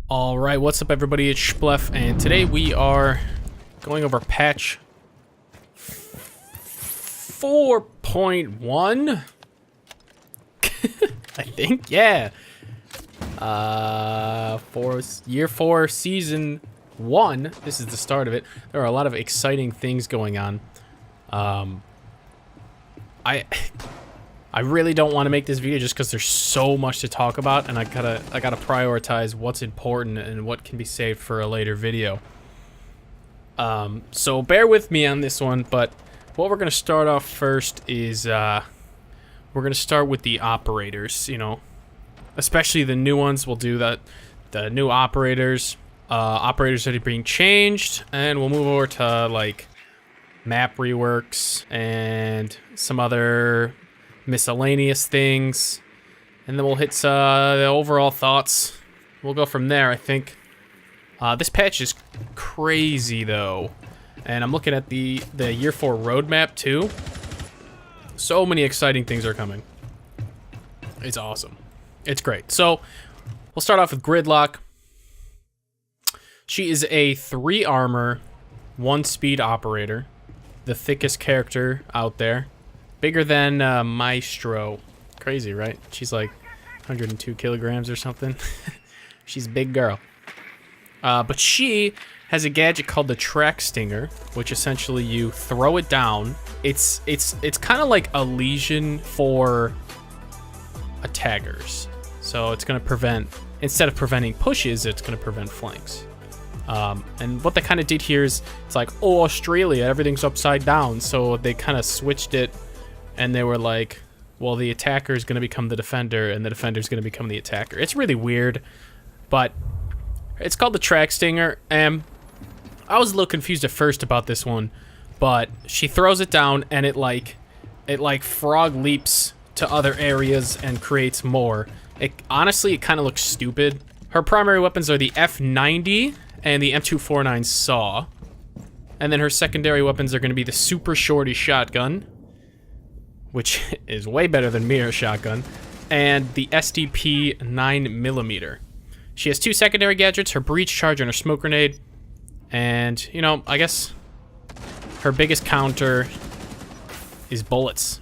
Alright, what's up everybody, it's Splef, and today we are going over patch 4.1? I think, yeah. Year 4, Season 1. This is the start of it. There are a lot of exciting things going on. I really don't want to make this video just because there's so much to talk about, and I gotta prioritize what's important and what can be saved for a later video. So bear with me on this one, but what we're gonna start off first is we're gonna start with the operators. You know, especially the new ones. We'll do that. The new operators, operators that are being changed, and we'll move over to like map reworks and some other miscellaneous things, and then we'll hit the overall thoughts. We'll go from there, I think. This patch is crazy though, and I'm looking at the year 4 roadmap too. So many exciting things are coming. It's awesome. It's great. So we'll start off with Gridlock. She is a 3 armor, 1 speed operator, the thickest character out there. Bigger than Maestro. Crazy, right? She's like 102 kilograms or something. She's a big girl. But she has a gadget called the Track Stinger, which essentially you throw it down. It's kind of like a lesion for attackers. So it's going to prevent, instead of preventing pushes, it's going to prevent flanks. And what they kind of did here is, it's like, oh, Australia, everything's upside down. So they kind of switched it. And they were like, well, the attacker is going to become the defender, and the defender is going to become the attacker. It's really weird, but it's called the Track Stinger, and I was a little confused at first about this one, but she throws it down, and it like frog leaps to other areas and creates more. Honestly, it kind of looks stupid. Her primary weapons are the F90 and the M249 Saw, and then her secondary weapons are going to be the Super Shorty Shotgun, which is way better than Mira's shotgun, and the SDP 9mm. She has 2 secondary gadgets, her breach charge and her smoke grenade, and, you know, I guess her biggest counter is bullets.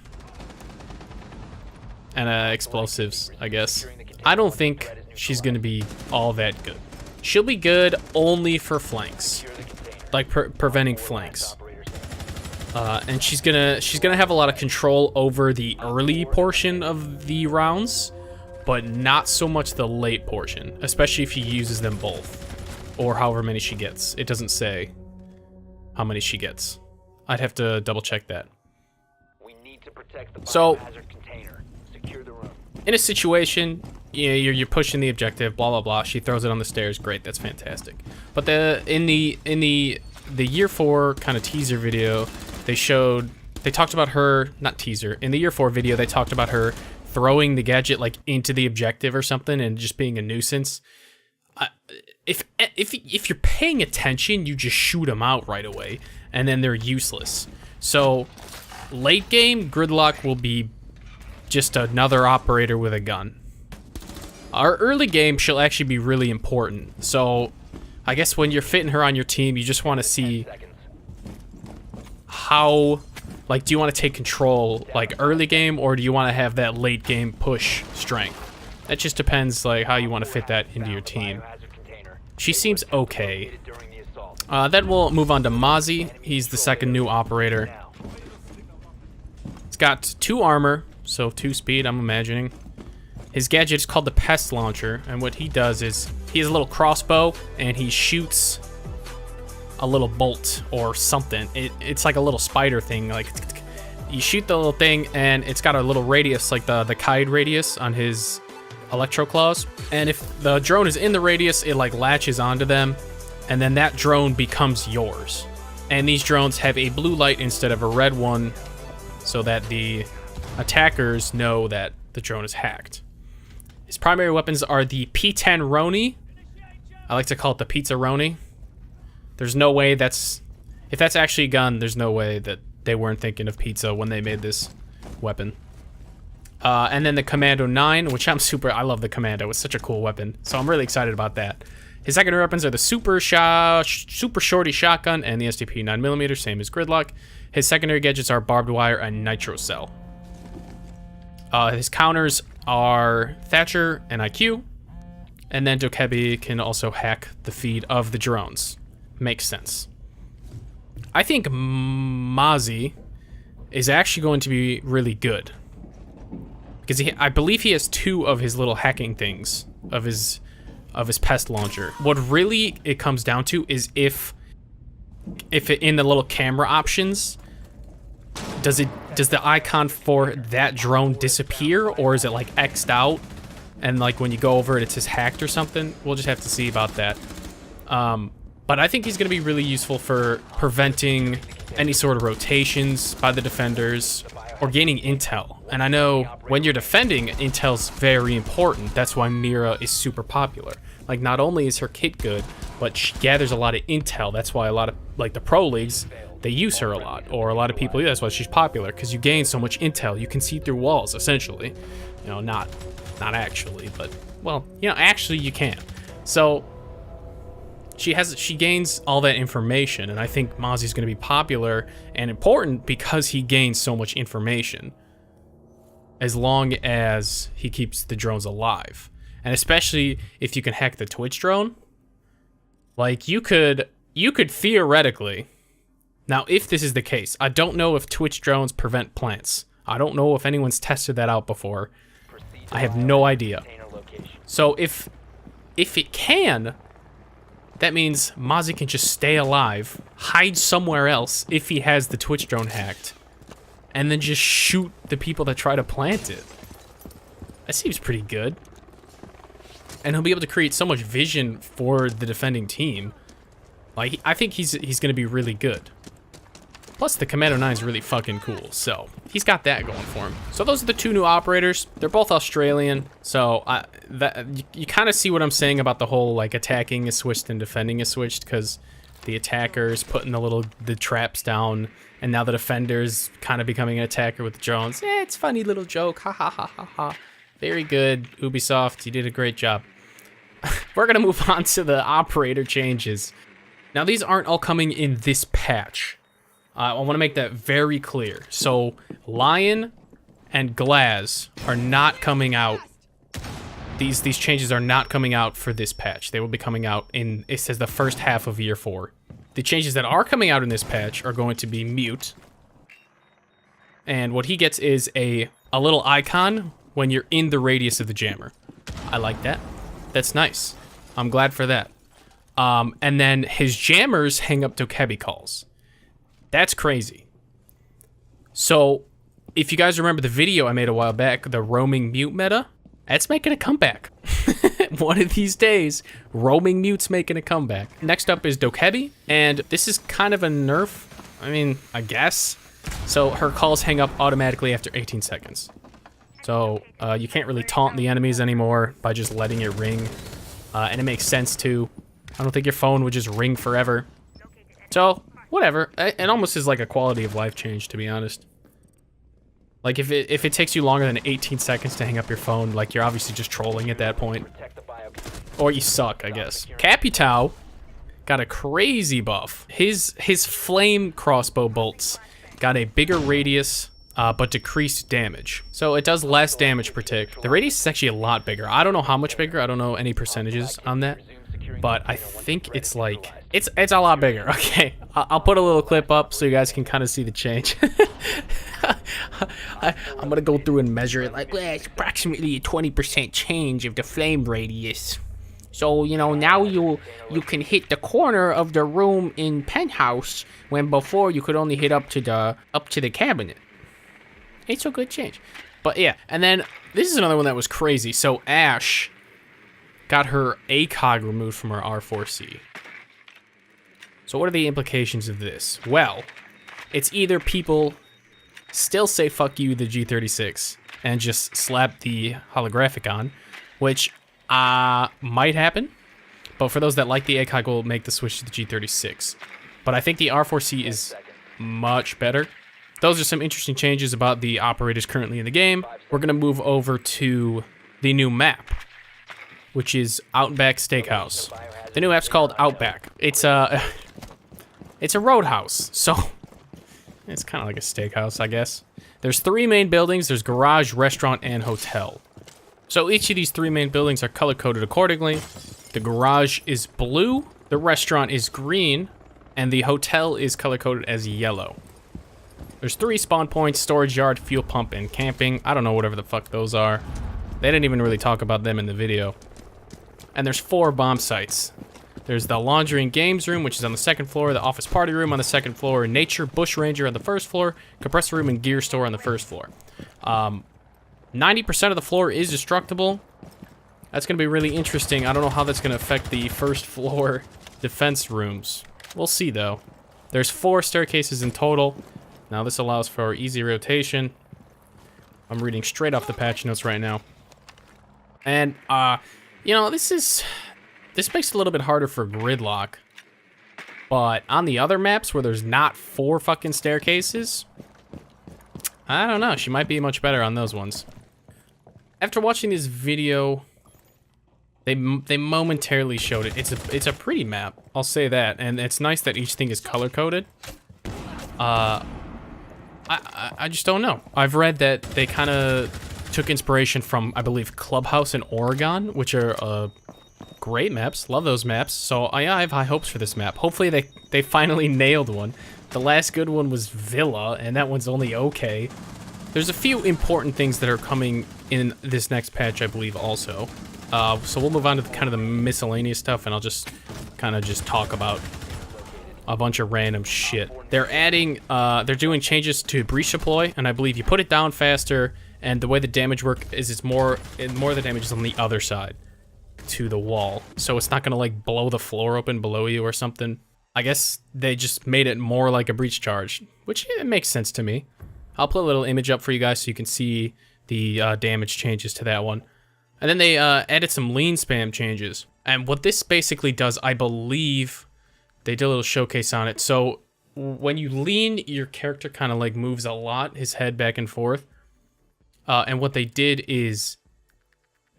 And explosives, I guess. I don't think she's gonna be all that good. She'll be good only for flanks, like preventing flanks. And she's gonna have a lot of control over the early portion of the rounds, but not so much the late portion, especially if she uses them both, or however many she gets. It doesn't say how many she gets. I'd have to double check that. So, in a situation, you know, you're pushing the objective, blah blah blah. She throws it on the stairs. Great, that's fantastic. But in the year 4 kind of teaser video, they talked about her, not teaser, in the year 4 video, they talked about her throwing the gadget like into the objective or something and just being a nuisance. If you're paying attention, you just shoot them out right away, and then they're useless. So late game, Gridlock will be just another operator with a gun. Our early game, she'll actually be really important. So I guess when you're fitting her on your team, you just want to see how, like, do you want to take control like early game, or do you want to have that late game push strength? That just depends, like, how you want to fit that into your team. She seems okay. Then we'll move on to Mozzie. He's the second new operator. He's got 2 armor, so 2 speed, I'm imagining. His gadget is called the Pest Launcher, and what he does is he has a little crossbow, and he shoots a little bolt or something. It's like a little spider thing. Like, you shoot the little thing, and it's got a little radius, like the kite radius on his electro claws. And if the drone is in the radius, it like latches onto them, and then that drone becomes yours. And these drones have a blue light instead of a red one, so that the attackers know that the drone is hacked. His primary weapons are the P10 Roni. I like to call it the Pizza Roni. There's no way if that's actually a gun, there's no way that they weren't thinking of pizza when they made this weapon. And then the Commando 9, which I love the Commando. It's such a cool weapon, so I'm really excited about that. His secondary weapons are the super shorty shotgun and the SDP 9mm, same as Gridlock. His secondary gadgets are barbed wire and nitro cell. His counters are Thatcher and IQ. And then Dokebi can also hack the feed of the drones. Makes sense. I think Mozzie is actually going to be really good. Because I believe he has 2 of his little hacking things of his pest launcher. What really it comes down to is if it, in the little camera options, does the icon for that drone disappear, or is it like X'd out and like when you go over it it says hacked or something? We'll just have to see about that. But I think he's going to be really useful for preventing any sort of rotations by the defenders or gaining intel. And I know when you're defending, intel's very important. That's why Mira is super popular. Like, not only is her kit good, but she gathers a lot of intel. That's why a lot of, like, the pro leagues, they use her a lot. Or a lot of people, that's why she's popular, because you gain so much intel. You can see through walls, essentially. You know, not actually, but, well, you know, actually you can. So she gains all that information, and I think Mozzie's going to be popular and important because he gains so much information, as long as he keeps the drones alive. And especially if you can hack the Twitch drone, like you could theoretically, now if this is the case, I don't know if Twitch drones prevent plants. I don't know if anyone's tested that out before. I have no idea. So if it can, that means Mozzie can just stay alive, hide somewhere else if he has the Twitch drone hacked, and then just shoot the people that try to plant it. That seems pretty good. And he'll be able to create so much vision for the defending team. Like, I think he's going to be really good. Plus, the Commando 9 is really fucking cool, so he's got that going for him. So those are the 2 new operators. They're both Australian, so you kind of see what I'm saying about the whole, like, attacking is switched and defending is switched, because the attacker's putting the traps down, and now the defender's kind of becoming an attacker with the drones. It's a funny little joke, ha ha ha ha ha. Very good, Ubisoft, you did a great job. We're gonna move on to the operator changes. Now, these aren't all coming in this patch. I want to make that very clear. So, Lion and Glaz are not coming out. These changes are not coming out for this patch. They will be coming out in, it says, the first half of year 4. The changes that are coming out in this patch are going to be Mute. And what he gets is a little icon when you're in the radius of the jammer. I like that. That's nice. I'm glad for that. And then his jammers hang up Dokebi calls. That's crazy. So, if you guys remember the video I made a while back, the roaming mute meta, that's making a comeback. One of these days, roaming mute's making a comeback. Next up is Dokebi, and this is kind of a nerf. I mean, I guess. So, her calls hang up automatically after 18 seconds. So, you can't really taunt the enemies anymore by just letting it ring. And it makes sense, too. I don't think your phone would just ring forever. So, whatever. It almost is like a quality of life change, to be honest. Like, if it takes you longer than 18 seconds to hang up your phone, like, you're obviously just trolling at that point. Or you suck, I guess. Capitao got a crazy buff. His flame crossbow bolts got a bigger radius, but decreased damage. So it does less damage per tick. The radius is actually a lot bigger. I don't know how much bigger. I don't know any percentages on that. But I think it's like, it's a lot bigger. Okay, I'll put a little clip up so you guys can kind of see the change. I'm gonna go through and measure it. Like, well, it's approximately a 20% change of the flame radius. So, you know, now you can hit the corner of the room in penthouse when before you could only hit up to the cabinet. It's a good change. But yeah, and then this is another one that was crazy. So Ash got her ACOG removed from her R4C. So what are the implications of this? Well, it's either people still say fuck you the G36 and just slap the holographic on, which might happen, but for those that like the ACOG will make the switch to the G36. But I think the R4C is much better. Those are some interesting changes about the operators currently in the game. We're going to move over to the new map, which is Outback Steakhouse. The new app's called Outback. It's a roadhouse, so it's kind of like a steakhouse, I guess. There's 3 main buildings. There's garage, restaurant, and hotel. So each of these 3 main buildings are color-coded accordingly. The garage is blue, the restaurant is green, and the hotel is color-coded as yellow. There's 3 spawn points: storage yard, fuel pump, and camping. I don't know whatever the fuck those are. They didn't even really talk about them in the video. And there's 4 bomb sites. There's the laundry and games room, which is on the 2nd floor, the office party room on the 2nd floor, nature bush ranger on the 1st floor, compressor room and gear store on the 1st floor. 90% of the floor is destructible. That's going to be really interesting. I don't know how that's going to affect the 1st floor defense rooms. We'll see, though. There's 4 staircases in total. Now, this allows for easy rotation. I'm reading straight off the patch notes right now. And, you know, this makes it a little bit harder for Gridlock. But on the other maps where there's not 4 fucking staircases, I don't know. She might be much better on those ones. After watching this video, they momentarily showed it. It's a pretty map, I'll say that. And it's nice that each thing is color-coded. I just don't know. I've read that they kind of took inspiration from, I believe, Clubhouse and Oregon, which are great maps. Love those maps. So I have high hopes for this map. Hopefully they finally nailed one. The last good one was Villa, and that one's only okay. There's a few important things that are coming in this next patch, I believe, also. So we'll move on to kind of the miscellaneous stuff, and I'll just kind of talk about a bunch of random shit. They're adding, they're doing changes to breach deploy, and I believe you put it down faster, and the way the damage work is it's more of the damage is on the other side to the wall. So it's not gonna like blow the floor open below you or something. I guess they just made it more like a breach charge, which it makes sense to me. I'll put a little image up for you guys so you can see the damage changes to that one. And then they added some lean spam changes. And what this basically does, I believe, they did a little showcase on it. So when you lean, your character kind of like moves a lot, his head back and forth. And what they did is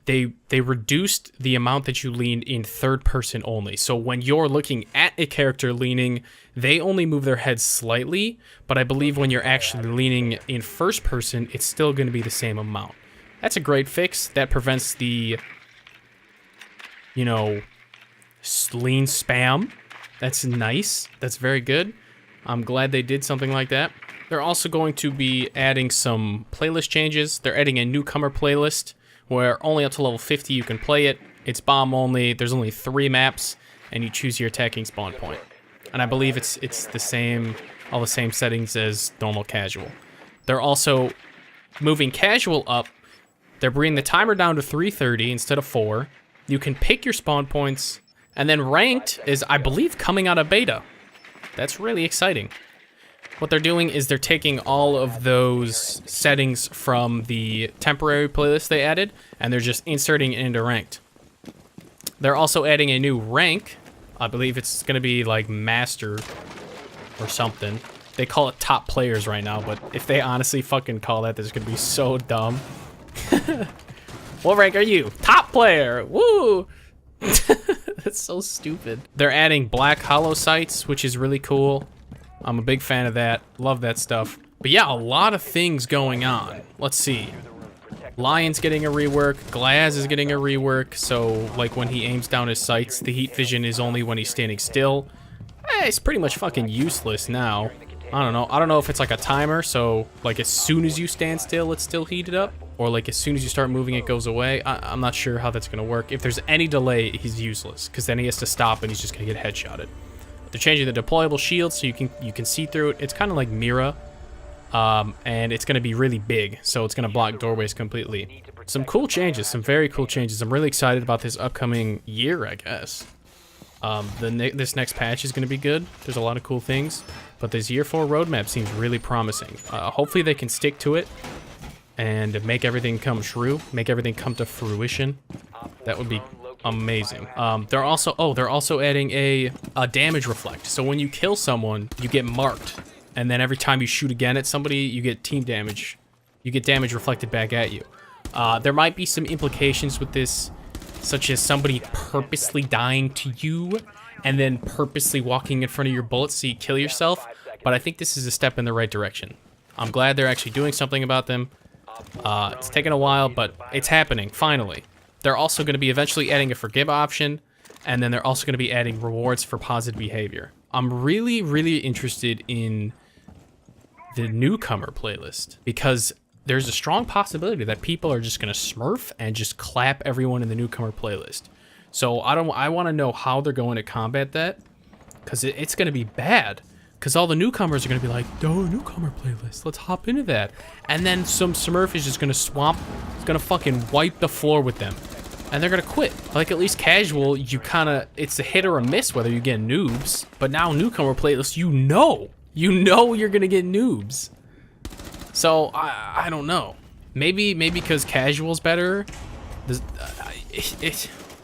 they reduced the amount that you lean in 3rd person only. So when you're looking at a character leaning, they only move their head slightly, but I believe when you're actually leaning in 1st person, it's still going to be the same amount. That's a great fix. That prevents the, you know, lean spam. That's nice. That's very good. I'm glad they did something like that. They're also going to be adding some playlist changes. They're adding a newcomer playlist where only up to level 50 you can play it. It's bomb only. There's only 3 maps, and you choose your attacking spawn point. And I believe it's the same, all the same settings as normal casual. They're also moving casual up. They're bringing the timer down to 330 instead of 4. You can pick your spawn points, and then ranked is, I believe, coming out of beta. That's really exciting. What they're doing is they're taking all of those settings from the temporary playlist they added, and they're just inserting it into ranked. They're also adding a new rank. I believe it's going to be like master or something. They call it top players right now, but if they honestly fucking call that, this is going to be so dumb. What rank are you? Top player! Woo! That's so stupid. They're adding black hollow sights, which is really cool. I'm a big fan of that. Love that stuff. But yeah, a lot of things going on. Let's see. Lion's getting a rework. Glaz is getting a rework. So, like, when he aims down his sights, the heat vision is only when he's standing still. It's pretty much fucking useless now. I don't know. I don't know if it's like a timer, so, like, as soon as you stand still, it's still heated up. Or, like, as soon as you start moving, it goes away. I'm not sure how that's going to work. If there's any delay, he's useless. Because then he has to stop and he's just going to get headshotted. They're changing the deployable shield so you can see through it. It's kind of like Mira, and it's going to be really big, so it's going to block doorways completely. Some cool changes, some very cool changes. I'm really excited about this upcoming year, I guess. This next patch is going to be good. There's a lot of cool things, but this year 4 roadmap seems really promising. Hopefully they can stick to it and make everything come true, make everything come to fruition. That would be amazing. They're also adding a damage reflect. So when you kill someone, you get marked, and then every time you shoot again at somebody, you get team damage. You get damage reflected back at you. There might be some implications with this such as somebody purposely dying to you and then purposely walking in front of your bullets so you kill yourself. But I think this is a step in the right direction. I'm glad they're actually doing something about them. It's taken a while, but it's happening, finally. They're also going to be eventually adding a forgive option, and then they're also going to be adding rewards for positive behavior. I'm really, really interested in the newcomer playlist, because there's a strong possibility that people are just going to smurf and just clap everyone in the newcomer playlist. So I want to know how they're going to combat that, because it's going to be bad. Because all the newcomers are going to be like, oh, newcomer playlist, let's hop into that. And then some smurf is just going to swamp, it's going to fucking wipe the floor with them. And they're going to quit. Like, at least casual, you kind of, it's a hit or a miss whether you get noobs. But now newcomer playlist, you know you're going to get noobs. So, I don't know. Maybe because casual's better.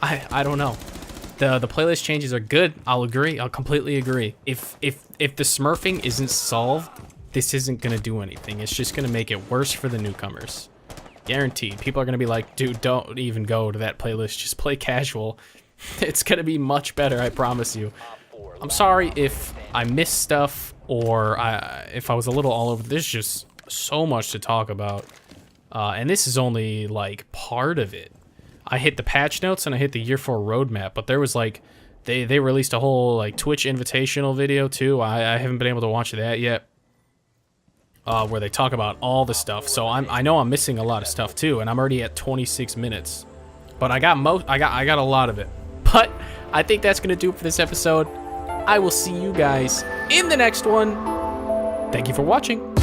I don't know. The playlist changes are good. I'll agree. I'll completely agree. If the smurfing isn't solved, this isn't gonna do anything. It's just gonna make it worse for the newcomers. Guaranteed. People are gonna be like, dude, don't even go to that playlist. Just play casual. It's gonna be much better, I promise you. I'm sorry if I missed stuff or if I was a little all over. There's just so much to talk about. And this is only like part of it. I hit the patch notes and I hit the year 4 roadmap, but there was like, they released a whole like Twitch invitational video too. I haven't been able to watch that yet, where they talk about all the stuff. So I know I'm missing a lot of stuff too, and I'm already at 26 minutes, but I got a lot of it. But I think that's gonna do it for this episode. I will see you guys in the next one. Thank you for watching.